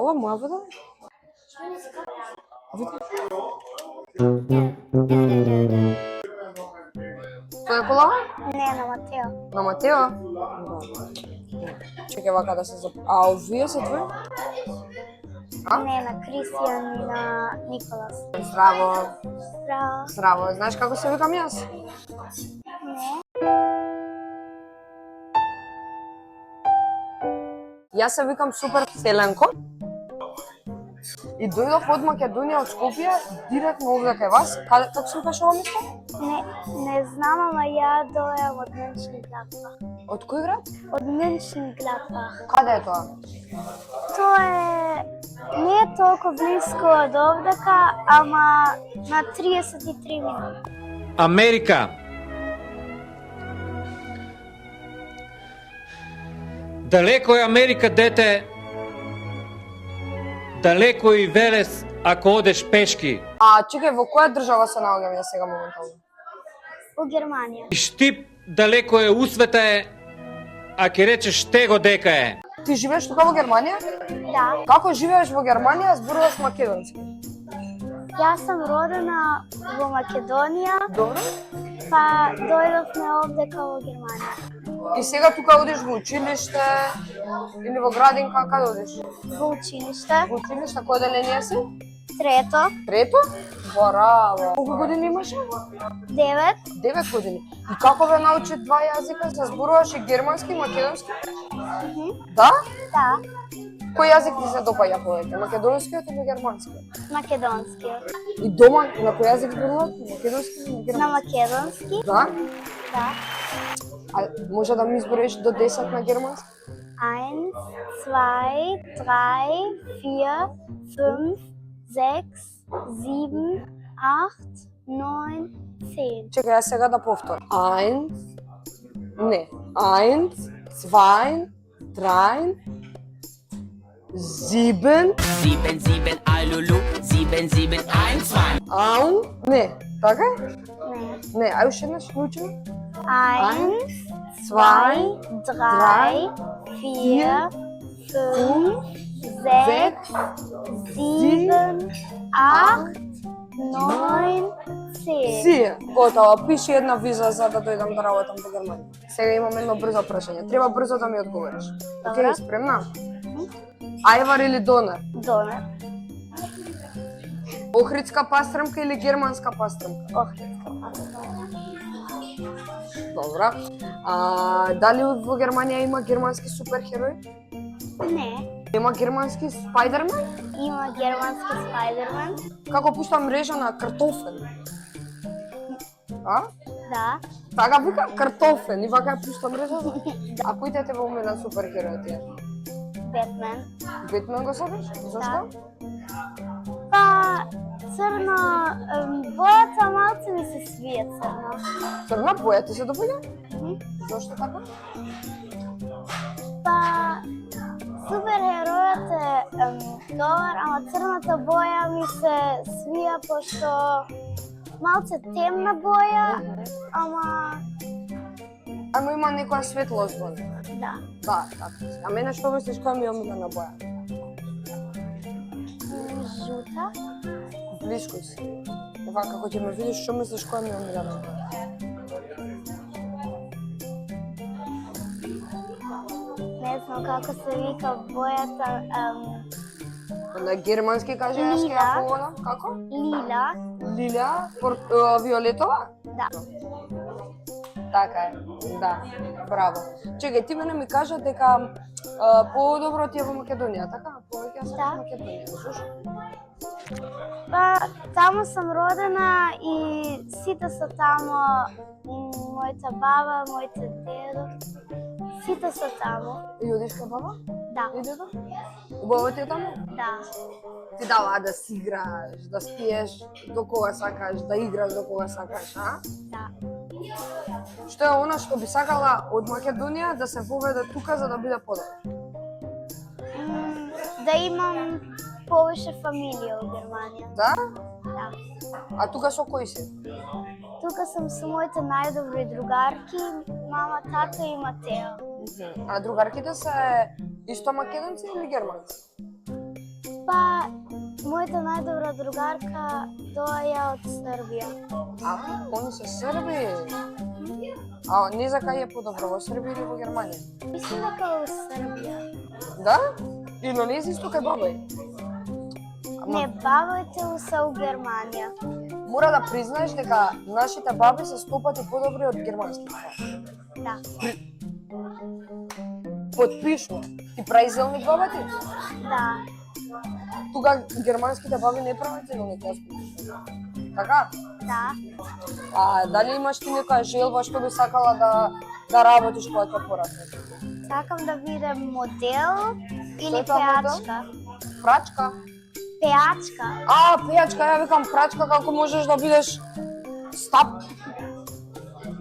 Ова моја вода? Тоа е кола? Не, на Матео. На Матео? Да. Чекай вака да се А овие се твои? А? Не, на Кристијан и на Николас. Здраво. Браво. Здраво. Знаеш како се викам јас? Не. Јас се викам Супер Селенко. И дојдов од Македонија, од Скопје, директно овде кај вас. Како се викаш ова место? Не знам, ама ја дојам од Мünchen-Gladbach. Од кој град? Од München-Gladbach. Каде е тоа? Тоа не е толку близко од овдека, ама на 33 минути. Америка. Далеко е Америка, дете. Далеко и Велес, ако одеш пешки. Чекај, во која држава се наоѓаме сега моментално? У Германија. И Штип далеко е, усвета е, а ке речеш tego дека е. Ти живееш тука во Германија? Да. Како живееш во Германија, зборуваш македонски? Јас сум родена во Македонија, Добро. па дојдовме овдека во Германија. И сега тука одиш во училиште или во градинка, каде одиш? Во училиште. Во училиште, кој одделение си? Трето. Трето? Браво! Колку години имаш? 9. 9 години. И како ве научи два јазика? Се зборуваш и германски и македонски? Да? Да. Кој јазик ти се допаѓа повеќе? Македонскиот или германскиот? Македонскиот. И дома на кој јазик зборуваш? Македонски или германски? На македонски. Да? Да. А може да ми изброиш до 10 на германски? 1, 2, 3, 4, 5, 6, 7, 8, 9, 10. Чекај, јас сега да повторам. 1, 2, 3, 7, 7, Alulu, 7, 7, 1, 2. Ау, не, така? Не. Не, ај уште еднаш научиме. 1, 2, 2, 3, 4, 5, 6, 7, 8, 9, 10. Си, готово, пиши една виза за да дојдам да работам во Германија. Сега имам едно брзо прашање. Треба брзо да ми одговориш. Океј, спремна? Ајвар или донер? Донер. Охридска пастрамка или германска пастрамка? Охридска пастрамка. Добра. Дали во Германија има германски суперхерои? Не. Има германски Спајдермен? Има германски Спајдермен. Како пушта мрежа на картофен? А? Да. Така вика картофен и вака пушта мрежа? А кој те во моментот суперхерој ти е? Бетмен. Бетмен го сакаш? Зошто? Па, црно, бојата малце ми се свие црно. Црна боја ти се допаѓа? Зошто така? Па, суперхеројот е добар, ама црната боја ми се свија пошто малце темна боја, Ама има некоја светлост во неја. да. Да, така. А мене што мислиш која ми е омилена боја? Жута. Блиско си. Ева како ќе ме видиш, што мислиш која ми е омилена боја? Не знам како се вика бојата, На германски каже јас ќе ја Лила. поводам. Како? лила. Лилја, виолетова? Да. Така е, да, браво. Чекај, ти мене ми кажа дека подобро ти е во Македонија, така? Повеќе јас Да. во Македонија, зошто? Па, таму сум родена и сите се таму, мојата баба, моите дедо, сите се таму. И одиш кај баба? Да. И дедо? Убаво ти е таму? Да. Ти дава да си играш, да спиеш до кога сакаш, да играш до кога сакаш, а? Да. Што е она што би сакала од Македонија да се воведе тука за да биде подобро? Да имам повеќе фамилија во Германија. Да? Да. А тука со кои си? Тука сум со моите најдобри другарки, мама, тато и Матео. А другарките се исто македонци или германци? Па, мојата најдобра другарка доаја од Србија. Они се Срби. А не за кај е подобро, во Србија или во Германија? Мислам дека во Србија. Да? Или не си исто кај баба е? Не, бабите се у Германија. Мора да признаеш дека нашите баби се 100 пати подобри од германските. Да. Потпишувам. Ти прави зелник баба ти? Да. Тука германските баби не прават зелник, јас потпишувам. Така? Да. А дали имаш ти нека желба што би сакала да работиш кога ќе пораснеш? Сакам да бидам модел или Што е тоа модел? пеачка. Прачка? Пеачка. Пејачка, ја викам прачка, како можеш да бидеш стап?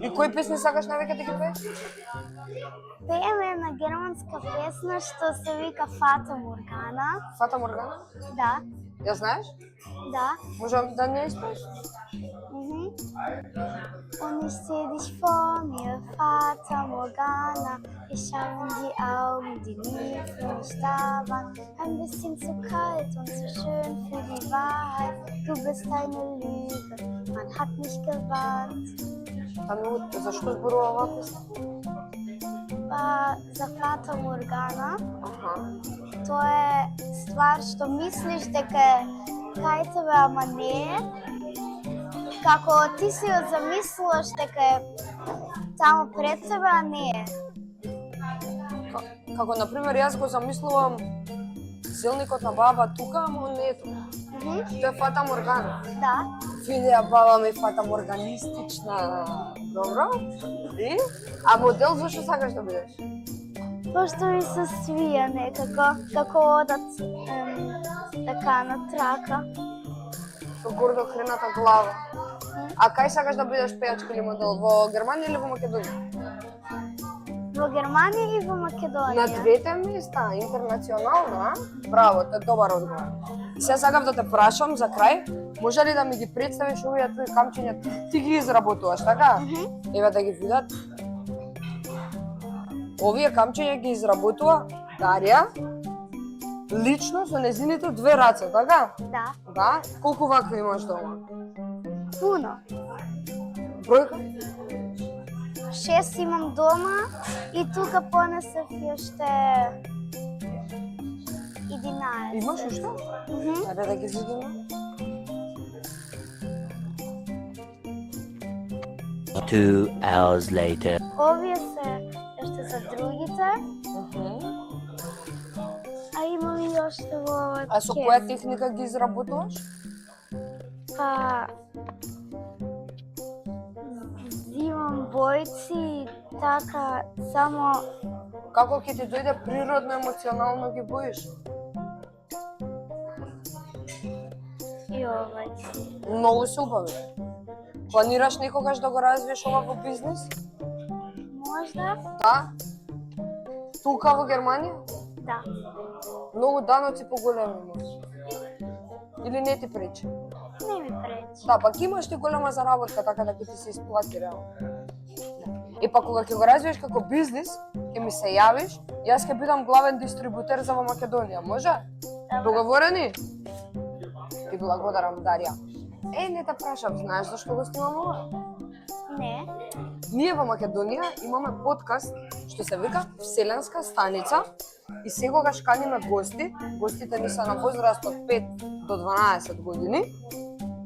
И кои песни сакаш највеќе да ги пееш? Пееме една германска песна што се вика Фата Моргана. Фата Моргана? Да. Ја знаеш? Да. Можам да не испееш? Und ich seh dich vor mir, Fata Morgana. Ich schau in die Augen, die nie für mich da waren. Ein bisschen zu kalt und zu schön für die Wahrheit. Du bist eine Lüge, man hat mich gewarnt. Зашто зборува оваа песна? Па за Фата Моргана, Аха. тоа е ствар што мислиш дека е кај тебе, ама не е. Како ти си ја замислуваш дека е таму пред тебе, а не е. Како, например, јас го замислувам зелникот на баба тука, ама он не е тука. Тоа е Фата Моргана. Да. Видеа баба ми Фата Морганистична. Добро? И? А модел зашто сакаш да бидеш? Пошто ми се свија некако, како одат така на трака. Со гордо хрената глава. А кај сакаш да бидеш пејачка или модел? Во Германија или во Македонија? Во Германија и во На Македонија. двете места, интернационално, а? Браво, тоа е добар одговор. Сега сакав да те прашам за крај, може ли да ми ги представиш овие твои камчиња? Ти ги изработуваш, така? Еве да ги видат. Овие камчиња ги изработува Дарија, лично со незините две раце, така? Да. Да? Колку вакви имаш дома? Пуно. Бројка? 6 имам дома и тука понесев уште 11. Имаш уште? Ајде да ги видиме. 2 hours later. Овие се уште за другите, а имам и уште во овој А со кес. која техника ги изработуваш? Па взимам бојци и така само Како ќе ти дојде природно, емоционално ги боиш? и овај. Многу се убави. Планираш некогаш да го развиеш ова во бизнис? Можда? Да? Тука во Германија? Да. Многу даноци поголеми имаш. Или не ти пречи? Не ми пречи. Да, пак имаш ти голема заработка, така да ќе ти се исплати реално. И па кога ќе го развиеш како бизнис, ќе ми се јавиш, јас ќе бидам главен дистрибутер за во Македонија, може? Договорени? Ти благодарам, Дарија. Не те прашам, знаеш зашто го снимам ова? Не. Ние во Македонија имаме подкаст што се вика Вселенска станица и секогаш каниме гости. Гостите ни се на возраст од 5 до 12 години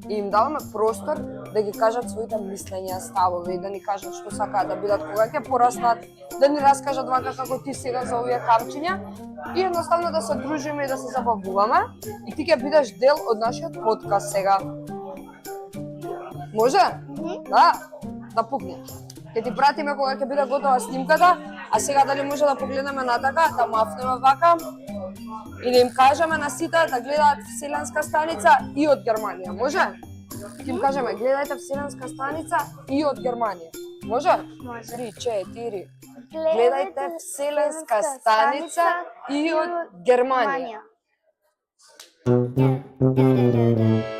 и им даваме простор да ги кажат своите мислења, ставови, да ни кажат што сакаат да бидат кога ќе пораснат, да ни раскажат вака како ти сега за овие камчиња и едноставно да се дружиме и да се забавуваме и ти ќе бидеш дел од нашиот подкаст сега. Може? Да пукне. Ќе ти пратиме кога ќе биде готова снимката, а сега дали може да погледнеме натака, да мафнеме вака и да им кажеме на сите да гледаат Вселенска станица и од Германија, може? Ќе им кажеме гледајте Вселенска станица и од Германија. Може? Може. 3, 4. Гледајте Вселенска станица и од Германија. Германија.